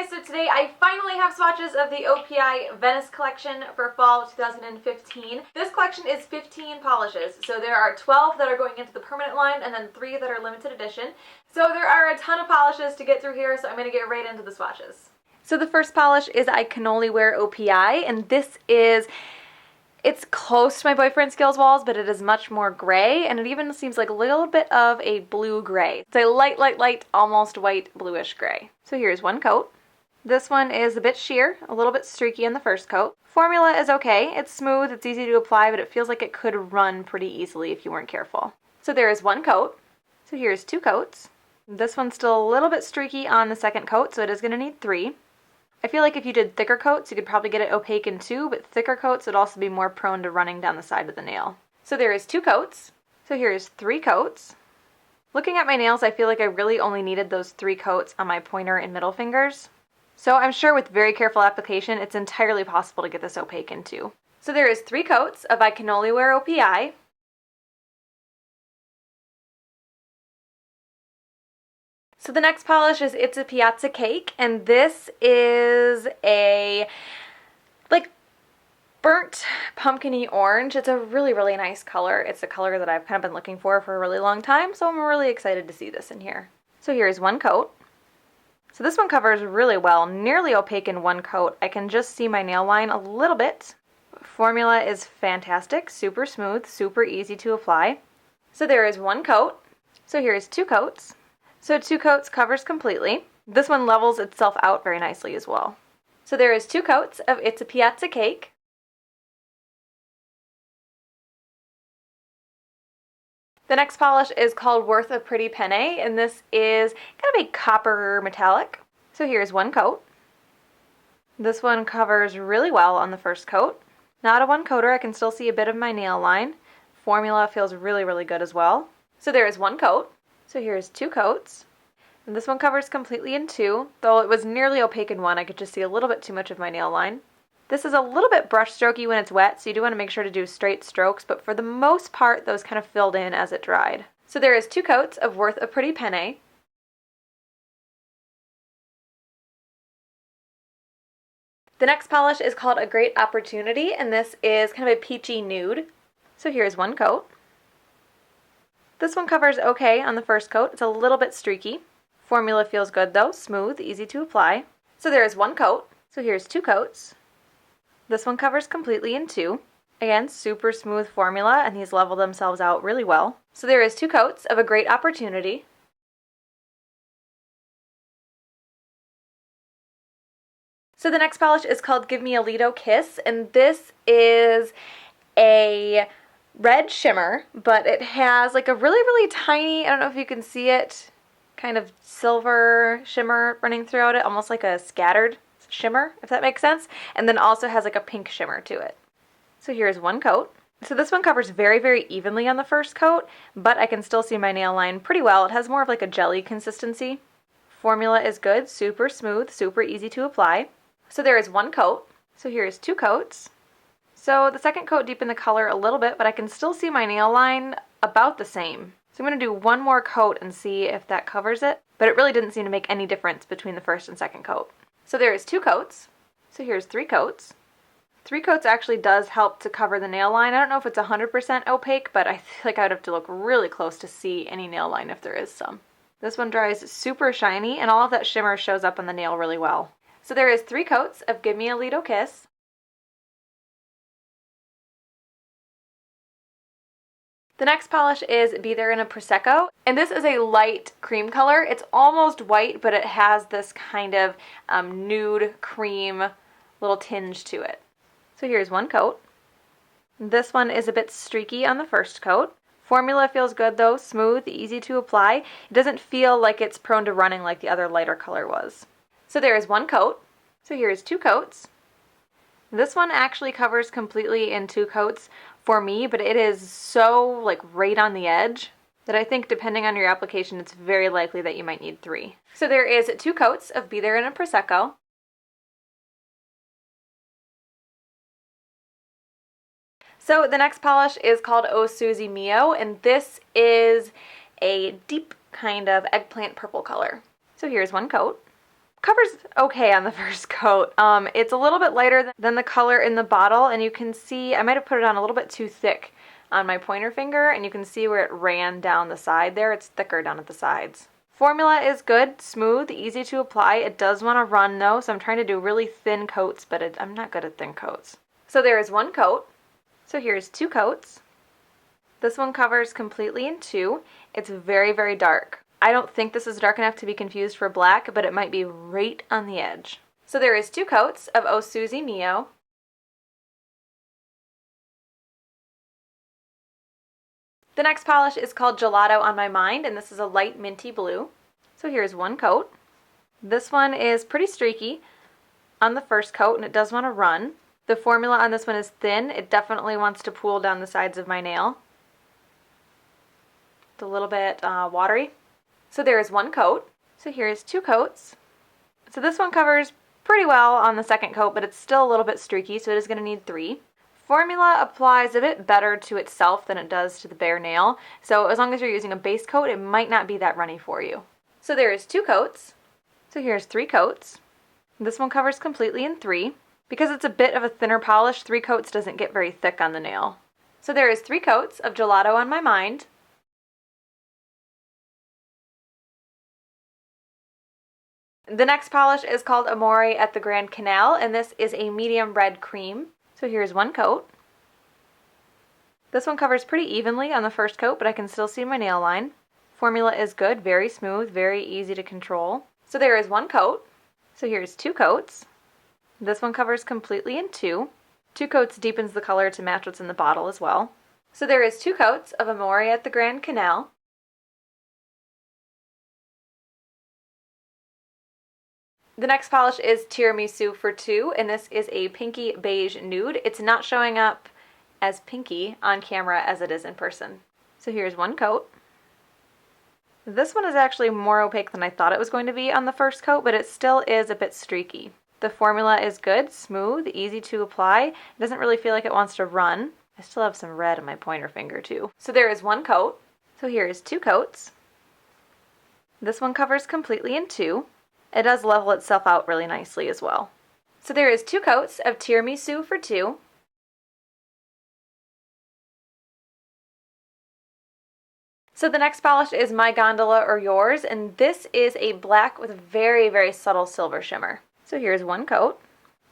guys, so today I finally have swatches of the OPI Venice collection for fall 2015. This collection is 15 polishes, so there are 12 that are going into the permanent line and then 3 that are limited edition. So there are a ton of polishes to get through here, so I'm going to get right into the swatches. So the first polish is Cannoli Wear OPI, and this is... It's close to my boyfriend Skills Walls, but it is much more gray, and it even seems like a little bit of a blue-gray. It's a light, almost white bluish gray. So here's one coat. This one is a bit sheer, a little bit streaky in the first coat. Formula is okay. It's smooth, it's easy to apply, but it feels like it could run pretty easily if you weren't careful. So there is one coat. So here's 2 coats. This one's still a little bit streaky on the second coat, so it is going to need 3. I feel like if you did thicker coats, you could probably get it opaque in 2, but thicker coats would also be more prone to running down the side of the nail. So there is 2 coats. So here's 3 coats. Looking at my nails, I feel like I really only needed those 3 coats on my pointer and middle fingers. So I'm sure with very careful application, it's entirely possible to get this opaque in 2. So there is 3 coats of Cannoli Wear OPI. So the next polish is It's a Piazza Cake, and this is a burnt pumpkin-y orange. It's a really nice color. It's a color that I've kind of been looking for a really long time, so I'm really excited to see this in here. So here's one coat. So this one covers really well, nearly opaque in one coat. I can just see my nail line a little bit. Formula is fantastic, super smooth, super easy to apply. So there is one coat. So here's 2 coats. So 2 coats covers completely. This one levels itself out very nicely as well. So there is 2 coats of It's a Piazza Cake. The next polish is called Worth a Pretty Penne, and this is kind of a copper metallic. So here's one coat. This one covers really well on the first coat. Not a one coater, I can still see a bit of my nail line. Formula feels really good as well. So there is one coat. So here's 2 coats. And this one covers completely in 2, though it was nearly opaque in 1, I could just see a little bit too much of my nail line. This is a little bit brush strokey when it's wet, so you do want to make sure to do straight strokes, but for the most part, those kind of filled in as it dried. So there is 2 coats of Worth a Pretty Penne. The next polish is called A Great Opera-tunity, and this is kind of a peachy nude. So here's one coat. This one covers okay on the first coat. It's a little bit streaky. Formula feels good though, smooth, easy to apply. So there is one coat. So here's 2 coats. This one covers completely in 2. Again, super smooth formula, and these level themselves out really well. So there is 2 coats of A Great Opera-tunity. So the next polish is called Give Me a Lido Kiss, and this is a red shimmer, but it has like a really tiny, I don't know if you can see it, kind of silver shimmer running throughout it, almost like a scattered shimmer, if that makes sense, and then also has like a pink shimmer to it. So here's one coat. So this one covers very evenly on the first coat, but I can still see my nail line pretty well. It has more of like a jelly consistency. Formula is good, super smooth, super easy to apply. So there is one coat. So here's 2 coats. So the second coat deepened the color a little bit, but I can still see my nail line about the same. So I'm going to do one more coat and see if that covers it, but it really didn't seem to make any difference between the first and second coat. So there is 2 coats. So here's 3 coats. 3 coats actually does help to cover the nail line. I don't know if it's 100% opaque, but I feel like I would have to look really close to see any nail line if there is some. This one dries super shiny, and all of that shimmer shows up on the nail really well. So there is 3 coats of Give Me a Lido Kiss. The next polish is There In A Prosecco, and this is a light cream color. It's almost white, but it has this kind of nude cream little tinge to it. So here's one coat. This one is a bit streaky on the first coat. Formula feels good though, smooth, easy to apply. It doesn't feel like it's prone to running like the other lighter color was. So there is one coat. So here's 2 coats. This one actually covers completely in 2 coats for me, but it is so like right on the edge that I think depending on your application, it's very likely that you might need 3. So there is 2 coats of There In A Prosecco. So the next polish is called Oh Suzi Mio, and this is a deep kind of eggplant purple color. So here's one coat. covers okay on the first coat. It's a little bit lighter than the color in the bottle, and you can see I might have put it on a little bit too thick on my pointer finger, and you can see where it ran down the side there. It's thicker down at the sides. Formula is good, smooth, easy to apply. It does want to run though, so I'm trying to do really thin coats, but I'm not good at thin coats. So there is one coat. So here's two coats. This one covers completely in two. It's very, very dark. I don't think this is dark enough to be confused for black, but it might be right on the edge. So there is two coats of Oh Suzi Mio. The next polish is called Gelato On My Mind, and this is a light minty blue. So here's one coat. This one is pretty streaky on the first coat, and it does want to run. The formula on this one is thin. It definitely wants to pool down the sides of my nail. It's a little bit watery. So there is one coat. So here's two coats. So this one covers pretty well on the second coat, but it's still a little bit streaky, so it is going to need three. Formula applies a bit better to itself than it does to the bare nail, so as long as you're using a base coat, it might not be that runny for you. So there is two coats. So here's three coats. This one covers completely in three. Because it's a bit of a thinner polish, three coats doesn't get very thick on the nail. So there is three coats of Gelato On My Mind. The next polish is called Amore at the Grand Canal, and this is a medium red cream. So here's one coat. This one covers pretty evenly on the first coat, but I can still see my nail line. Formula is good, very smooth, very easy to control. So there is one coat. So here's two coats. This one covers completely in two. Two coats deepens the color to match what's in the bottle as well. So there is two coats of Amore at the Grand Canal. The next polish is Tiramisu For Two, and this is a pinky beige nude. It's not showing up as pinky on camera as it is in person. So here's one coat. This one is actually more opaque than I thought it was going to be on the first coat, but it still is a bit streaky. The formula is good, smooth, easy to apply. It doesn't really feel like it wants to run. I still have some red on my pointer finger too. So there is one coat. So here is two coats. This one covers completely in two. It does level itself out really nicely as well. So there is two coats of Tiramisu For Two. So the next polish is My Gondola Or Yours, and this is a black with very, very subtle silver shimmer. So here's one coat.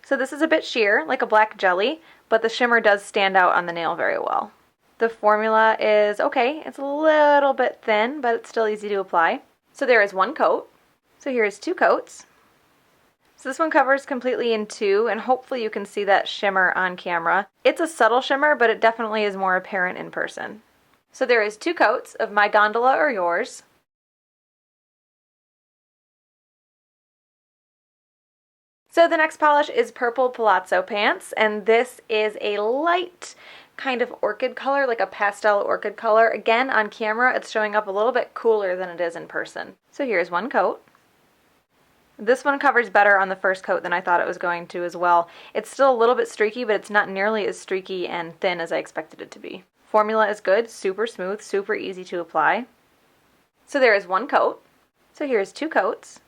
So this is a bit sheer, like a black jelly, but the shimmer does stand out on the nail very well. The formula is okay. It's a little bit thin, but it's still easy to apply. So there is one coat. So here's two coats. So this one covers completely in two, and hopefully you can see that shimmer on camera. It's a subtle shimmer, but it definitely is more apparent in person. So there is two coats of My Gondola Or Yours. So the next polish is Purple Palazzo Pants, and this is a light kind of orchid color, like a pastel orchid color. Again, on camera, it's showing up a little bit cooler than it is in person. So here's one coat. This one covers better on the first coat than I thought it was going to as well. It's still a little bit streaky, but it's not nearly as streaky and thin as I expected it to be. Formula is good, super smooth, super easy to apply. So there is one coat. So here's two coats.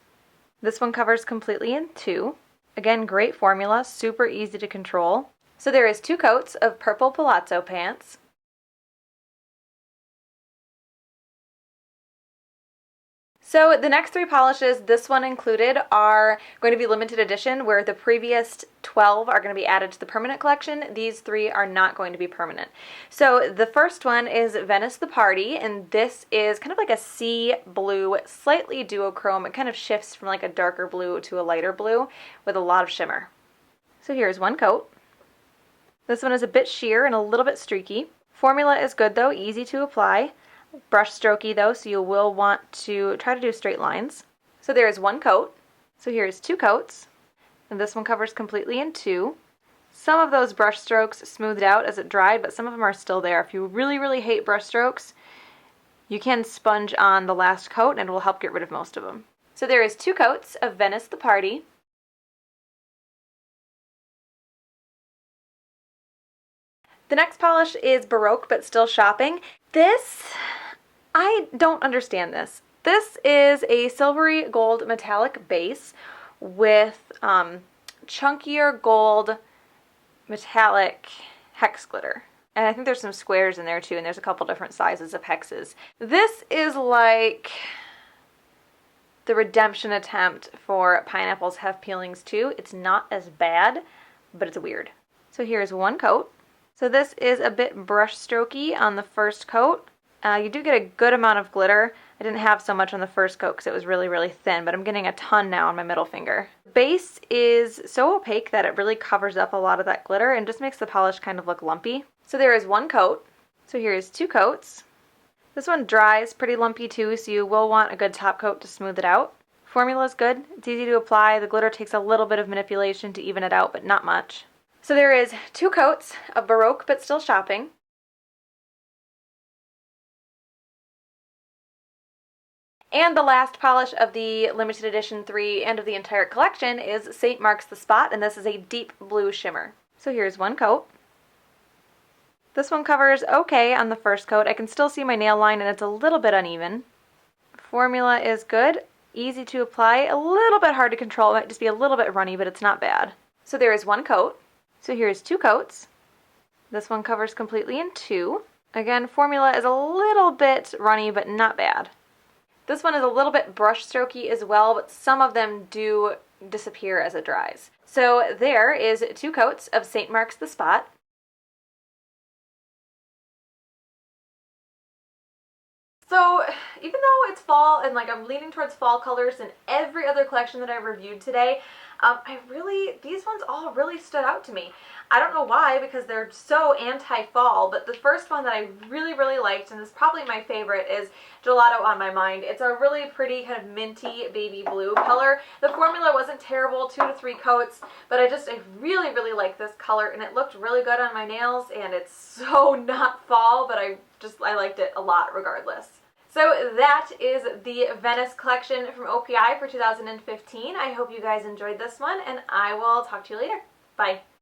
This one covers completely in two. Again, great formula, super easy to control. So there is two coats of Purple Palazzo Pants. So the next three polishes, this one included, are going to be limited edition, where the previous 12 are going to be added to the permanent collection. These three are not going to be permanent. So the first one is Venice The Party, and this is kind of like a sea blue, slightly duochrome. It kind of shifts from like a darker blue to a lighter blue with a lot of shimmer. So here's one coat. This one is a bit sheer and a little bit streaky. Formula is good though, easy to apply. Brush strokey though, so you will want to try to do straight lines. So there is one coat. So here's two coats, and this one covers completely in two. Some of those brush strokes smoothed out as it dried, but some of them are still there. If you really, really hate brush strokes, you can sponge on the last coat and it will help get rid of most of them. So there is two coats of Venice The Party. The next polish is Baroque, but still shopping. This, I don't understand this. This is a silvery gold metallic base with chunkier gold metallic hex glitter. And I think there's some squares in there too, and there's a couple different sizes of hexes. This is like the redemption attempt for Pineapples Have Peelings too. It's not as bad, but it's weird. So here's one coat. So this is a bit brush strokey on the first coat. You do get a good amount of glitter. I didn't have so much on the first coat because it was really, really thin, but I'm getting a ton now on my middle finger. Base is so opaque that it really covers up a lot of that glitter and just makes the polish kind of look lumpy. So there is one coat. So here's two coats. This one dries pretty lumpy too, so you will want a good top coat to smooth it out. Formula is good. It's easy to apply. The glitter takes a little bit of manipulation to even it out, but not much. So there is two coats of Baroque but Still Shopping. And the last polish of the limited edition 3 and of the entire collection is St. Mark's The Spot, and this is a deep blue shimmer. So here's one coat. This one covers okay on the first coat. I can still see my nail line and it's a little bit uneven. Formula is good, easy to apply, a little bit hard to control. It might just be a little bit runny, but it's not bad. So there is one coat. So here's two coats. This one covers completely in two. Again, formula is a little bit runny, but not bad. This one is a little bit brush strokey as well, but some of them do disappear as it dries. So there is two coats of St. Mark's The Spot. So even though it's fall and like I'm leaning towards fall colors in every other collection that I reviewed today, these ones all really stood out to me. I don't know why, because they're so anti-fall, but the first one that I really, really liked, and is probably my favorite, is Gelato On My Mind. It's a really pretty kind of minty baby blue color. The formula wasn't terrible, 2 to 3 coats, but I really, really like this color, and it looked really good on my nails, and it's so not fall, but I liked it a lot regardless. So that is the Venice collection from OPI for 2015. I hope you guys enjoyed this one, and I will talk to you later. Bye.